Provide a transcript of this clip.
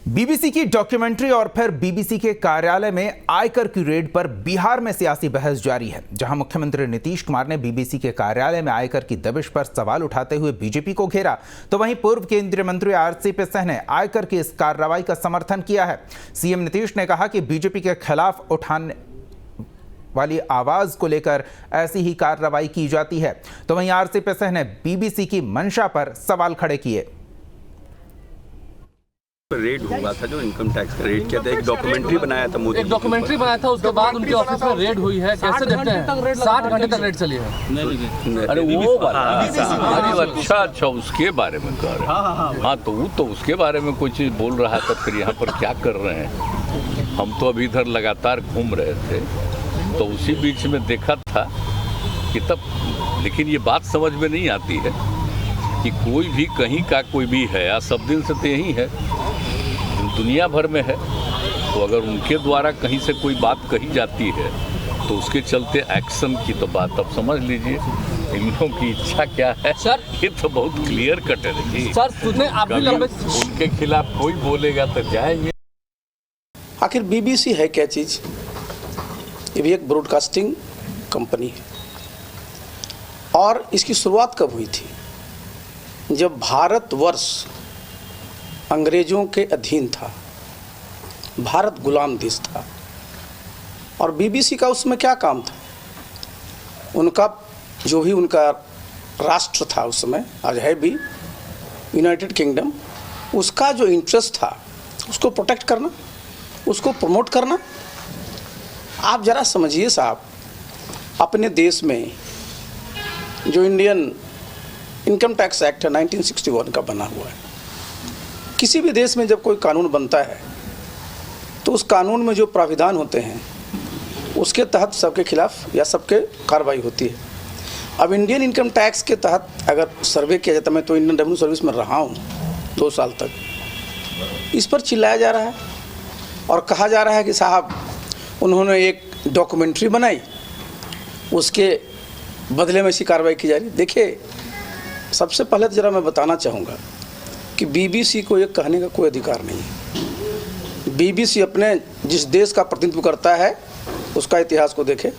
BBC की documentary और फिर बीबीसी के कार्यालय में आयकर की रेड पर बिहार में सियासी बहस जारी है। जहां मुख्यमंत्री नीतीश कुमार ने बीबीसी के कार्यालय में आयकर की दबिश पर सवाल उठाते हुए बीजेपी को घेरा, तो वहीं पूर्व केंद्रीय मंत्री आरसीपी सिंह ने आयकर की इस कार्रवाई का समर्थन किया है। सीएम नीतीश ने कहा कि बीजेपी के खिलाफ उठाने वाली आवाज को लेकर ऐसी ही कार्रवाई की जाती है, तो वहीं आरसीपी सिंह ने बीबीसी की मंशा पर सवाल खड़े किए। रेड हुआ था जो इनकम टैक्स का रेड किया था, एक डॉक्यूमेंट्री बनाया था मोदी, एक डॉक्यूमेंट्री बनाया था, उसके बाद उनके ऑफिस में रेड हुई है। कैसे देखते हैं? 60 घंटे तक रेड चली है। अरे वो अच्छा उसके बारे में कह रहे हैं। हाँ तो वो तो उसके बारे में कोई चीज़ बोल रहा था, फिर यहाँ पर क्या कर रहे हैं? हम तो अभी इधर लगातार घूम रहे थे, तो उसी बीच में देखा था कि तब, लेकिन ये बात समझ में नहीं आती है कि कोई भी कहीं का कोई भी है, या सब दिन से तो यही है, दुनिया भर में है, तो अगर उनके द्वारा कहीं से कोई बात कही जाती है तो उसके चलते एक्शन की तो बात अब समझ लीजिए इन लोगों की इच्छा क्या है। सर ये तो बहुत क्लियर कट है सर, सुनने आप भी लंबे उनके खिलाफ कोई बोलेगा तो जाएंगे। आखिर बीबीसी है क्या चीज़? ये भी एक ब्रॉडकास्टिंग कंपनी है, और इसकी शुरुआत कब हुई थी? जब भारतवर्ष अंग्रेजों के अधीन था, भारत गुलाम देश था, और बीबीसी का उसमें क्या काम था? उनका जो भी उनका राष्ट्र था उस समय, आज है भी यूनाइटेड किंगडम, उसका जो इंटरेस्ट था उसको प्रोटेक्ट करना, उसको प्रमोट करना। आप ज़रा समझिए साहब, अपने देश में जो इंडियन इनकम टैक्स एक्ट है 1961 का बना हुआ है, किसी भी देश में जब कोई कानून बनता है तो उस कानून में जो प्राविधान होते हैं उसके तहत सबके खिलाफ या सबके कार्रवाई होती है। अब इंडियन इनकम टैक्स के तहत अगर सर्वे किया जाता, मैं तो इंडियन रेवेन्यू सर्विस में रहा हूँ 2 साल तक, इस पर चिल्लाया जा रहा है और कहा जा रहा है कि साहब उन्होंने एक डॉक्यूमेंट्री बनाई, उसके बदले में ऐसी कार्रवाई की जा रही है। देखिए, सबसे पहले तो ज़रा मैं बताना चाहूँगा कि बीबीसी को ये कहने का कोई अधिकार नहीं है। बीबीसी अपने जिस देश का प्रतिनिधित्व करता है उसका इतिहास को देखे,